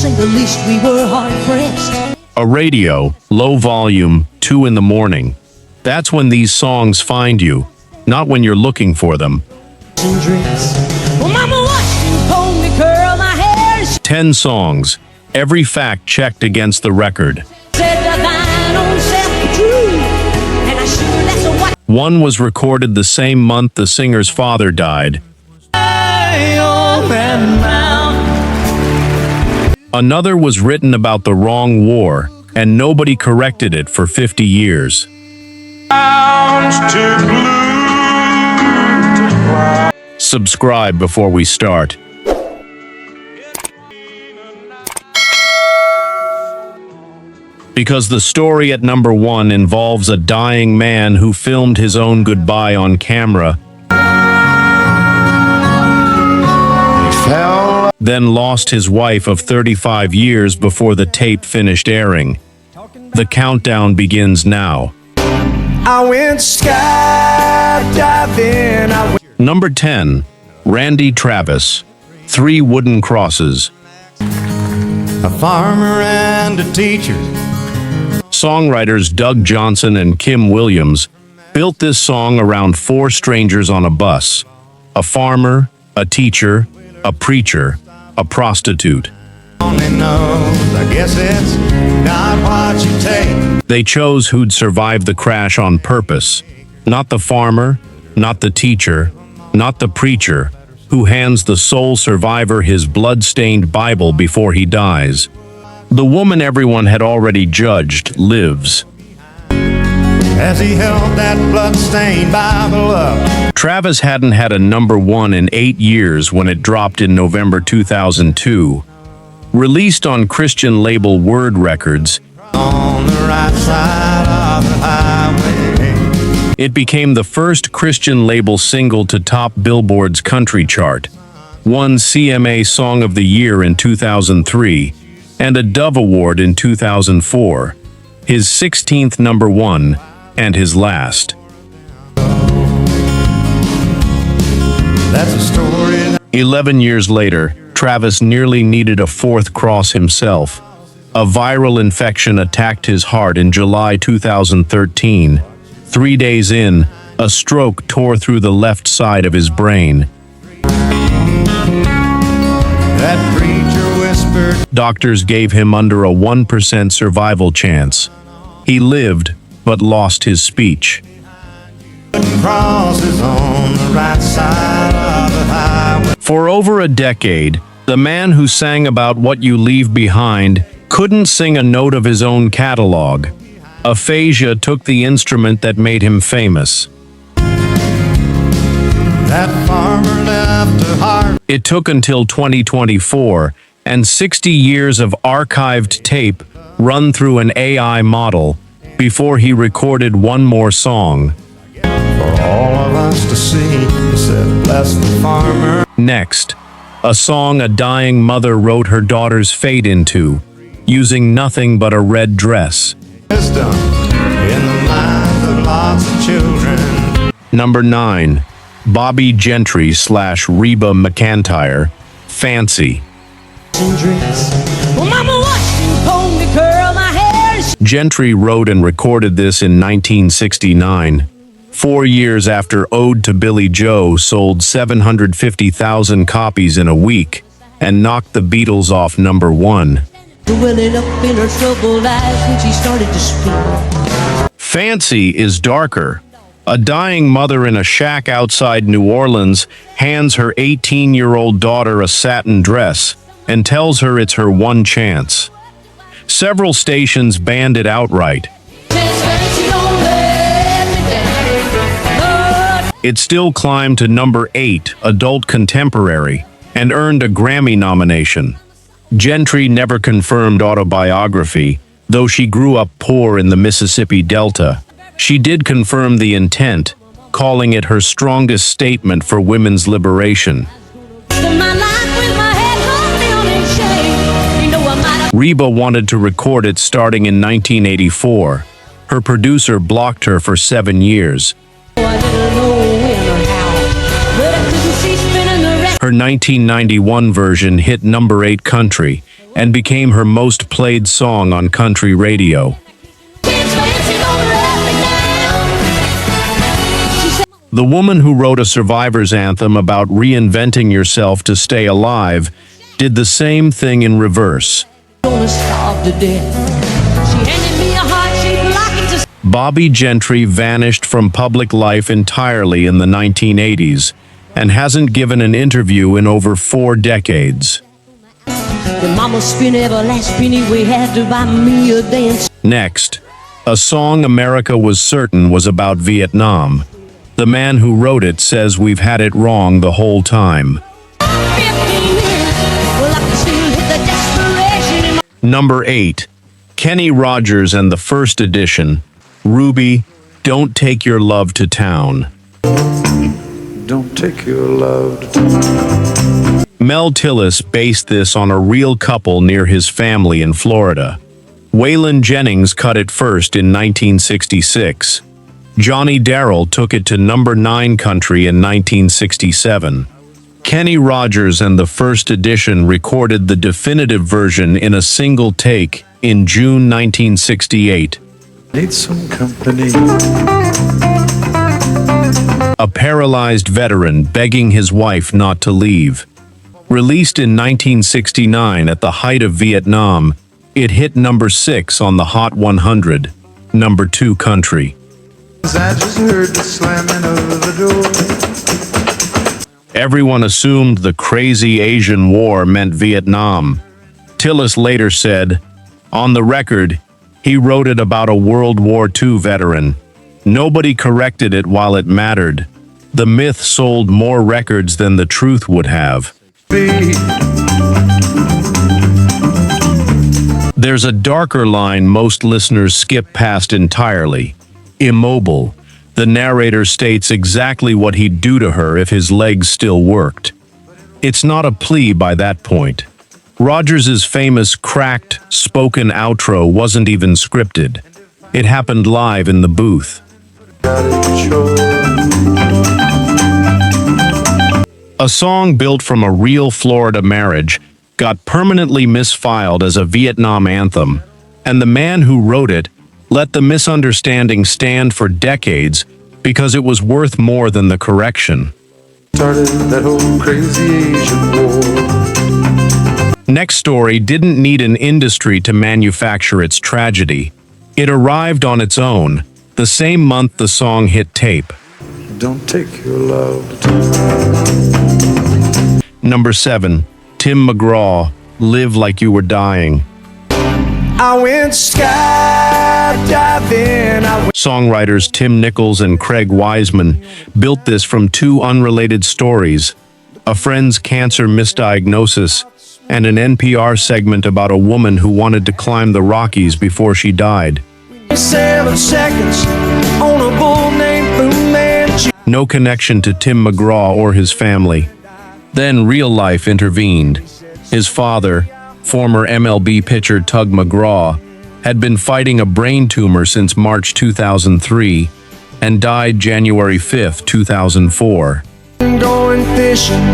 say the least, we were hard-pressed. A radio, low volume, 2 in the morning. That's when these songs find you, not when you're looking for them. Well, Mama watched you told me curl my hair. 10 songs, every fact checked against the record. Said to thine own self be true, and I sure that's a what. One was recorded the same month the singer's father died. Another was written about the wrong war, and nobody corrected it for 50 years. Subscribe before we start. Because the story at number 1 involves a dying man who filmed his own goodbye on camera, then lost his wife of 35 years before the tape finished airing. The countdown begins now. I went skydiving. Number 10, Randy Travis, 3 Wooden Crosses. A farmer and a teacher. Songwriters Doug Johnson and Kim Williams built this song around 4 strangers on a bus. A farmer, a teacher, a preacher, a prostitute. Only knows, I guess it's not what you take. They chose who'd survive the crash on purpose. Not the farmer, not the teacher, not the preacher, who hands the sole survivor his blood-stained Bible before he dies. The woman everyone had already judged lives. As he held that blood-stained Bible up. Travis hadn't had a number 1 in 8 years when it dropped in November 2002. Released on Christian label Word Records, On the right side of the highway. it became the first Christian label single to top Billboard's country chart, won CMA Song of the Year in 2003, and a Dove Award in 2004, his 16th number 1, and his last. That's a story. 11 years later, Travis nearly needed a 4th cross himself. A viral infection attacked his heart in July 2013. 3 days in, a stroke tore through the left side of his brain. That preacher whispered. Doctors gave him under a 1% survival chance. He lived, but lost his speech. Crosses on the right side of the highway. For over a decade, the man who sang about what you leave behind couldn't sing a note of his own catalog. Aphasia took the instrument that made him famous. That farmer left a heart. It took until 2024 and 60 years of archived tape run through an AI model before he recorded one more song. For all of us to see, he said, bless the farmer. Next, a song a dying mother wrote her daughter's fate into, using nothing but a red dress. Wisdom in the minds of lots of children. Number 9, Bobbie Gentry / Reba McEntire, Fancy. Well, Mama watched you told me curl my hair. Gentry wrote and recorded this in 1969. 4 years after Ode to Billy Joe sold 750,000 copies in a week and knocked the Beatles off number 1. Welling up in her troubled eyes when she started to speak. Fancy is darker. A dying mother in a shack outside New Orleans hands her 18-year-old daughter a satin dress and tells her it's her one chance. Several stations banned it outright. It still climbed to number 8, Adult Contemporary, and earned a Grammy nomination. Gentry never confirmed autobiography, though she grew up poor in the Mississippi Delta. She did confirm the intent, calling it her strongest statement for women's liberation. Reba wanted to record it starting in 1984. Her producer blocked her for 7 years. Her 1991 version hit number 8 country, and became her most played song on country radio. The woman who wrote a survivor's anthem about reinventing yourself to stay alive did the same thing in reverse. Bobbie Gentry vanished from public life entirely in the 1980s and hasn't given an interview in over 4 decades. Next, a song America was certain was about Vietnam. The man who wrote it says we've had it wrong the whole time. Number 8. Kenny Rogers and the First Edition, Ruby, Don't Take Your Love to Town. Don't take your love to town. Mel Tillis based this on a real couple near his family in Florida. Waylon Jennings cut it first in 1966. Johnny Darrell took it to number 9 country in 1967. Kenny Rogers and the First Edition recorded the definitive version in a single take in June 1968. Need some company. A paralyzed veteran begging his wife not to leave. Released in 1969 at the height of Vietnam, it hit number 6 on the Hot 100, number 2 country. I just heard the slamming of the door. Everyone assumed the crazy Asian war meant Vietnam. Tillis later said, on the record, he wrote it about a World War II veteran. Nobody corrected it while it mattered. The myth sold more records than the truth would have. There's a darker line most listeners skip past entirely. Immobile. The narrator states exactly what he'd do to her if his legs still worked. It's not a plea by that point. Rogers's famous cracked, spoken outro wasn't even scripted. It happened live in the booth. A song built from a real Florida marriage got permanently misfiled as a Vietnam anthem, and the man who wrote it let the misunderstanding stand for decades because it was worth more than the correction. Started that whole crazy Asian war. Next Story didn't need an industry to manufacture its tragedy. It arrived on its own, the same month the song hit tape. Don't take your love to town. Number 7. Tim McGraw, Live Like You Were Dying. I went skydiving. Songwriters Tim Nichols and Craig Wiseman built this from 2 unrelated stories, a friend's cancer misdiagnosis and an NPR segment about a woman who wanted to climb the Rockies before she died. 7 seconds on a bull named Boom Man. No connection to Tim McGraw or his family. Then real life intervened. His father, former MLB pitcher Tug McGraw, had been fighting a brain tumor since March 2003 and died January 5, 2004. Going fishing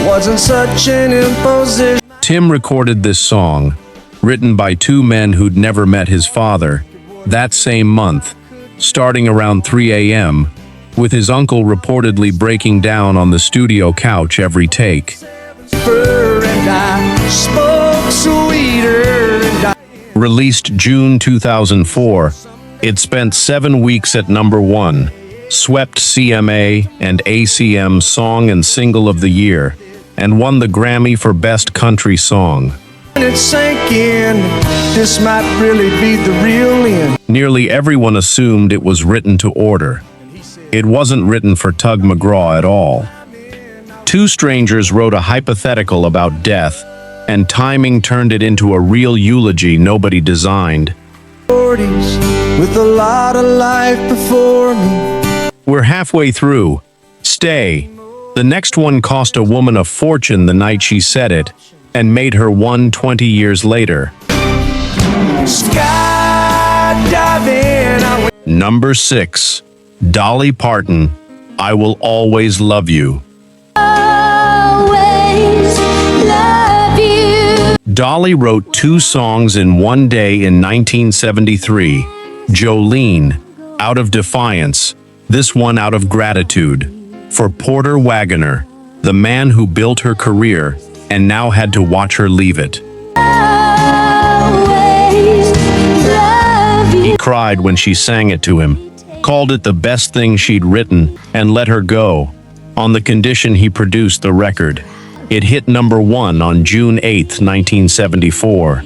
wasn't such an imposition. Tim recorded this song, written by 2 men who'd never met his father, that same month, starting around 3 a.m., with his uncle reportedly breaking down on the studio couch every take. Released June 2004, it spent 7 weeks at number 1, swept CMA and ACM Song and Single of the Year, and won the Grammy for Best Country Song. It sank in, this might really be the real end. Nearly everyone assumed it was written to order. It wasn't written for Tug McGraw at all. 2 strangers wrote a hypothetical about death, and timing turned it into a real eulogy nobody designed. 40s with a lot of life before me. We're halfway through. Stay. The next one cost a woman a fortune the night she said it, and made her one 20 years later. Skydiving. Number 6. Dolly Parton, I Will Always Love You. Always love you. Dolly wrote 2 songs in one day in 1973. Jolene, out of defiance, this one out of gratitude. For Porter Wagoner, the man who built her career and now had to watch her leave it. He cried when she sang it to him, called it the best thing she'd written, and let her go, on the condition he produced the record. It hit number 1 on June 8, 1974.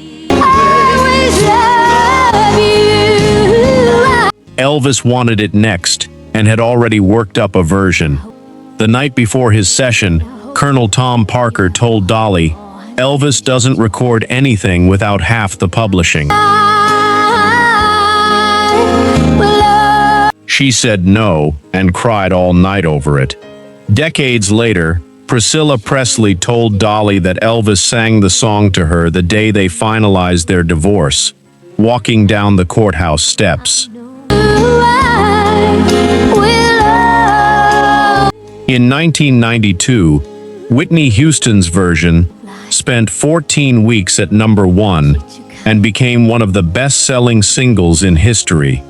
Elvis wanted it next and had already worked up a version. The night before his session, Colonel Tom Parker told Dolly, "Elvis doesn't record anything without half the publishing." She said no and cried all night over it. Decades later, Priscilla Presley told Dolly that Elvis sang the song to her the day they finalized their divorce, walking down the courthouse steps. In 1992, Whitney Houston's version spent 14 weeks at number 1 and became one of the best-selling singles in history.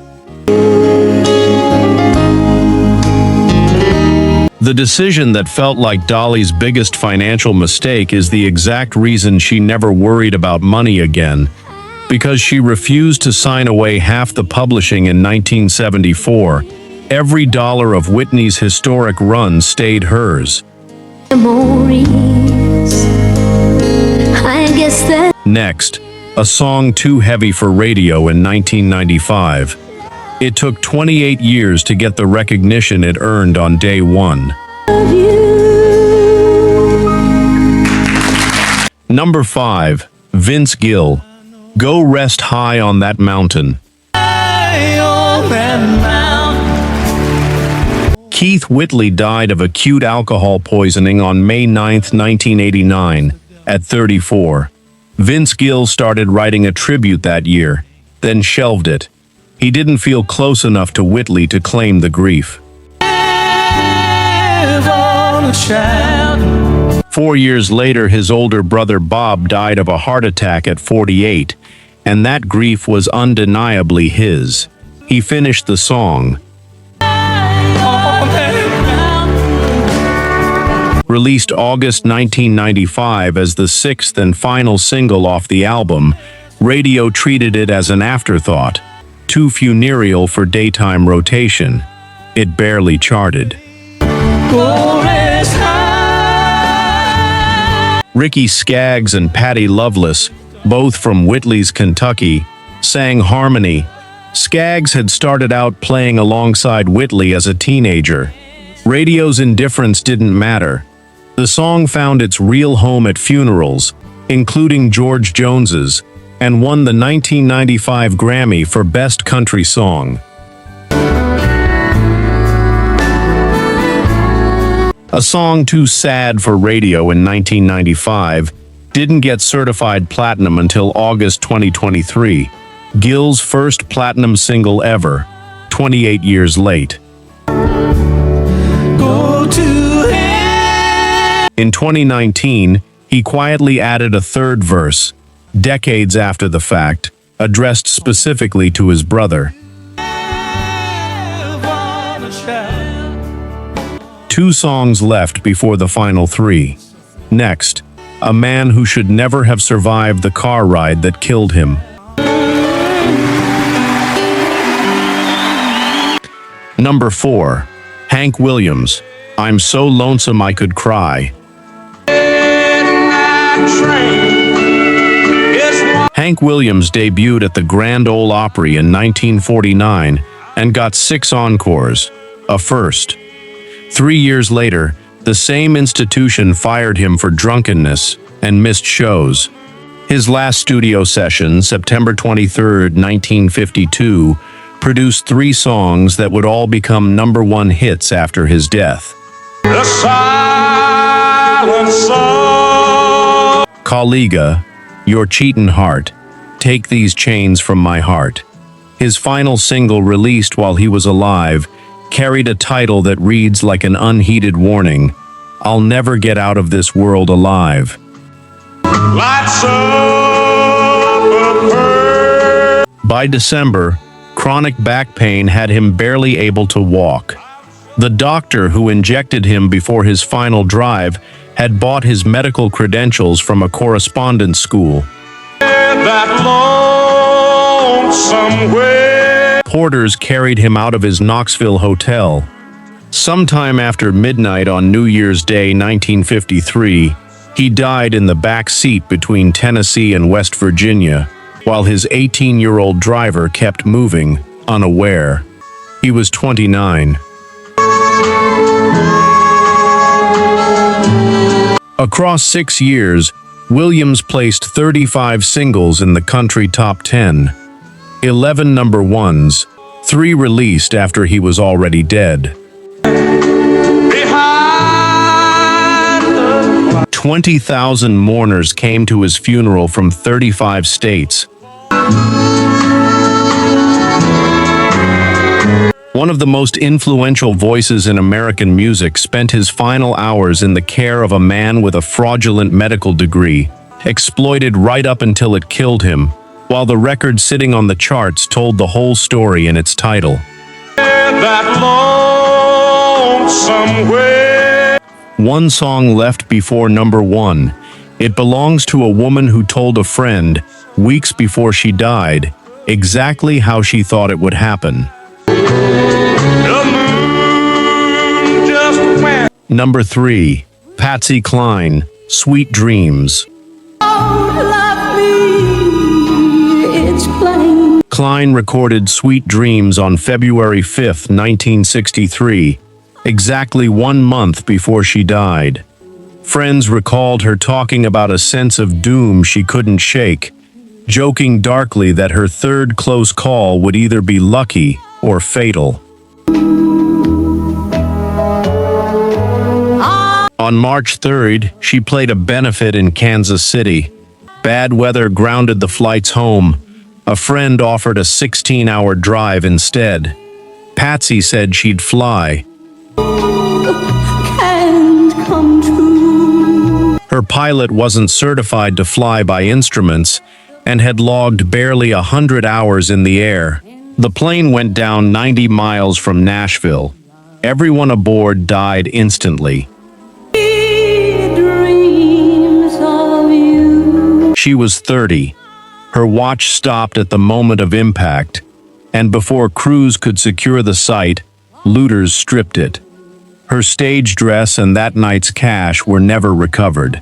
The decision that felt like Dolly's biggest financial mistake is the exact reason she never worried about money again, because she refused to sign away half the publishing in 1974. Every dollar of Whitney's historic run stayed hers. Next, a song too heavy for radio in 1995. It took 28 years to get the recognition it earned on day 1. Number 5, Vince Gill, Go Rest High on That Mountain. Keith Whitley died of acute alcohol poisoning on May 9, 1989, at 34. Vince Gill started writing a tribute that year, then shelved it. He didn't feel close enough to Whitley to claim the grief. 4 years later, his older brother Bob died of a heart attack at 48, and that grief was undeniably his. He finished the song. Released August 1995 as the 6th and final single off the album, radio treated it as an afterthought, too funereal for daytime rotation. It barely charted. Ricky Skaggs and Patty Loveless, both from Whitley's Kentucky, sang harmony. Skaggs had started out playing alongside Whitley as a teenager. Radio's indifference didn't matter. The song found its real home at funerals, including George Jones's, and won the 1995 Grammy for Best Country Song. A song too sad for radio in 1995 didn't get certified platinum until August 2023, Gill's first platinum single ever, 28 years late. In 2019, he quietly added a third verse, decades after the fact, addressed specifically to his brother. 2 songs left before the final 3. Next, a man who should never have survived the car ride that killed him. Number 4, Hank Williams, I'm So Lonesome I Could Cry. Hank Williams debuted at the Grand Ole Opry in 1949 and got 6 encores, a first. 3 years later, the same institution fired him for drunkenness and missed shows. His last studio session, September 23, 1952, produced 3 songs that would all become number 1 hits after his death. The Silent Song, Colleague, Your Cheatin' Heart, Take These Chains From My Heart. His final single, released while he was alive, carried a title that reads like an unheeded warning, I'll never get out of this world alive. lights up a pearl. By December, chronic back pain had him barely able to walk. The doctor who injected him before his final drive had bought his medical credentials from a correspondence school. That lonesome way. Porters carried him out of his Knoxville hotel. Sometime after midnight on New Year's Day 1953, he died in the back seat between Tennessee and West Virginia, while his 18-year-old driver kept moving, unaware. He was 29. Across 6 years, Williams placed 35 singles in the country top 10, 11 number ones, 3 released after he was already dead. 20,000 mourners came to his funeral from 35 states. One of the most influential voices in American music spent his final hours in the care of a man with a fraudulent medical degree, exploited right up until it killed him, while the record sitting on the charts told the whole story in its title. That lonesome way. One song left before number 1. It belongs to a woman who told a friend, weeks before she died, exactly how she thought it would happen. The moon just went. Number 3. Patsy Cline, Sweet Dreams. Love me, it's plain. Cline recorded Sweet Dreams on February 5, 1963, exactly 1 month before she died. Friends recalled her talking about a sense of doom she couldn't shake, joking darkly that her third close call would either be lucky or fatal. On March 3rd, she played a benefit in Kansas City. Bad weather grounded the flights home. A friend offered a 16-hour drive instead. Patsy said she'd fly. Can't come true. Her pilot wasn't certified to fly by instruments and had logged barely 100 hours in the air. The plane went down 90 miles from Nashville. Everyone aboard died instantly. Dreams of you. She was 30. Her watch stopped at the moment of impact, and before crews could secure the site, looters stripped it. Her stage dress and that night's cash were never recovered.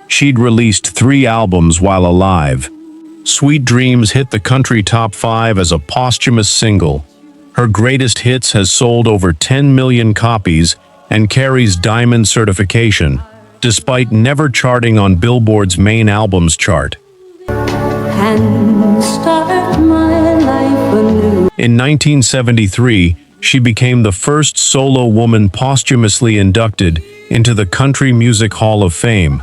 She'd released 3 albums while alive. Sweet Dreams hit the country top 5 as a posthumous single. Her greatest hits has sold over 10 million copies and carries diamond certification, despite never charting on Billboard's main albums chart. And start my life anew. In 1973, she became the first solo woman posthumously inducted into the Country Music Hall of Fame.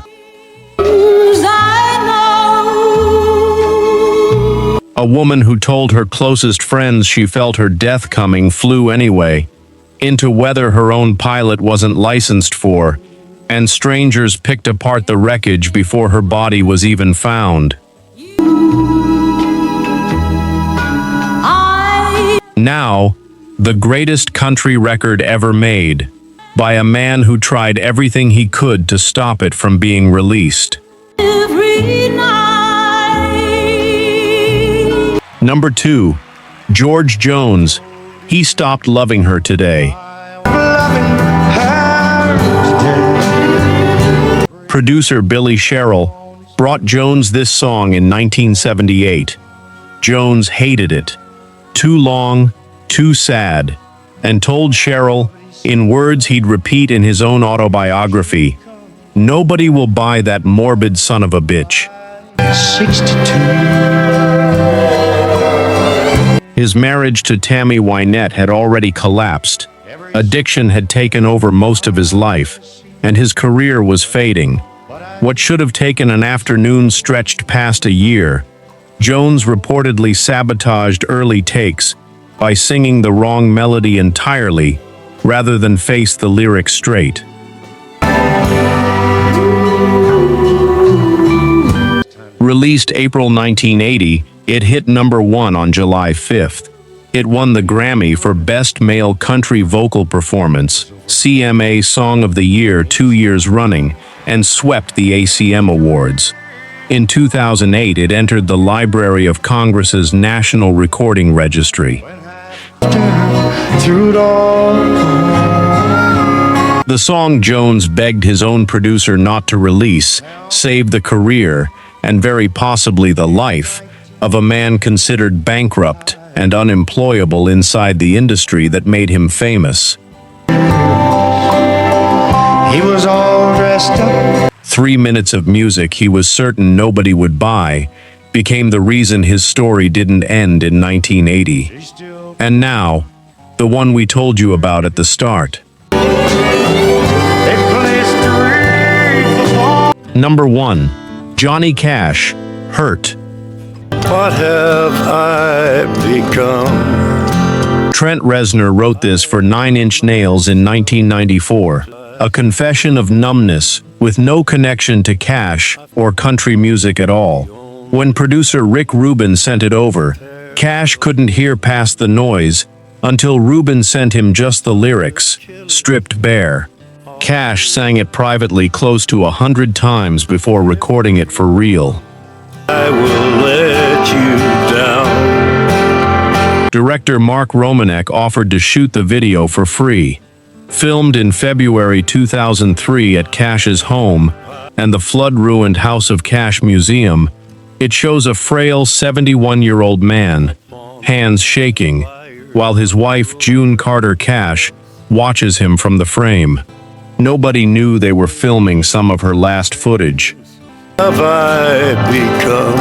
A woman who told her closest friends she felt her death coming flew anyway, into weather her own pilot wasn't licensed for, and strangers picked apart the wreckage before her body was even found. Now, the greatest country record ever made, by a man who tried everything he could to stop it from being released. Every night. Number 2. George Jones, He Stopped Loving Her Today. Producer Billy Sherrill brought Jones this song in 1978. Jones hated it. Too long, too sad, and told Sherrill, in words he'd repeat in his own autobiography, "Nobody will buy that morbid son of a bitch." 62. His marriage to Tammy Wynette had already collapsed. Addiction had taken over most of his life, and his career was fading. What should have taken an afternoon stretched past a year. Jones reportedly sabotaged early takes by singing the wrong melody entirely, rather than face the lyrics straight. Released April 1980, it hit #1 on July 5th. It won the Grammy for Best Male Country Vocal Performance, CMA Song of the Year 2 years running, and swept the ACM Awards. In 2008, it entered the Library of Congress's National Recording Registry. Through it all, The song Jones begged his own producer not to release saved the career, and very possibly the life, of a man considered bankrupt and unemployable inside the industry that made him famous. he was all dressed up. 3 minutes of music he was certain nobody would buy became the reason his story didn't end in 1980. And now, the one we told you about at the start. A place to read the law. #1. Johnny Cash, Hurt. What have I become? Trent Reznor wrote this for 9 Inch Nails in 1994, a confession of numbness with no connection to Cash or country music at all. When producer Rick Rubin sent it over, Cash couldn't hear past the noise until Rubin sent him just the lyrics, stripped bare. Cash sang it privately close to 100 times before recording it for real. I will let you down. Director Mark Romanek offered to shoot the video for free. Filmed in February 2003 at Cash's home and the flood-ruined House of Cash Museum, it shows a frail 71-year-old man, hands shaking, while his wife June Carter Cash watches him from the frame. Nobody knew they were filming some of her last footage. Have I become?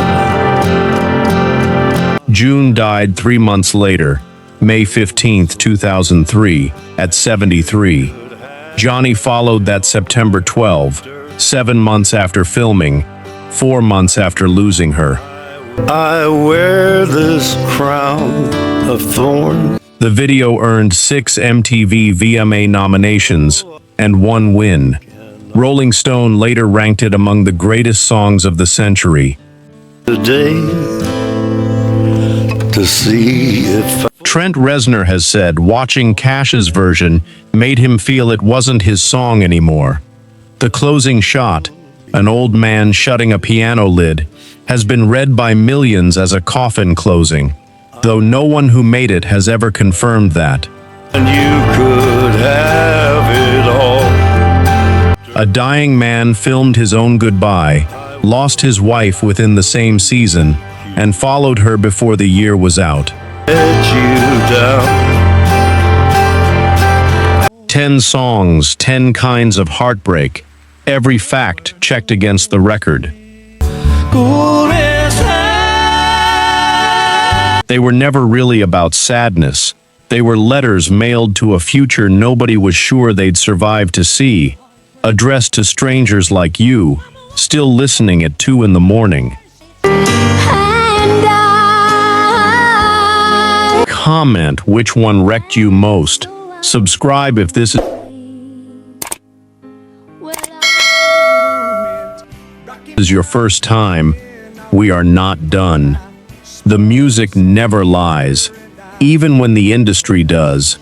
June died 3 months later, May 15, 2003, at 73. Johnny followed that September 12, 7 months after filming, 4 months after losing her. I wear this crown of thorns. The video earned 6 MTV VMA nominations and 1 win. Rolling Stone later ranked it among the greatest songs of the century. Today to see if Trent Reznor has said watching Cash's version made him feel it wasn't his song anymore. The closing shot, an old man shutting a piano lid, has been read by millions as a coffin closing, though no one who made it has ever confirmed that. and you could have it all. A dying man filmed his own goodbye, lost his wife within the same season, and followed her before the year was out. Let you down. 10 songs, 10 kinds of heartbreak, every fact checked against the record. They were never really about sadness. They were letters mailed to a future nobody was sure they'd survive to see, addressed to strangers like you, still listening at 2 in the morning. Comment which one wrecked you most. Subscribe if this is your first time. We are not done. The music never lies, even when the industry does.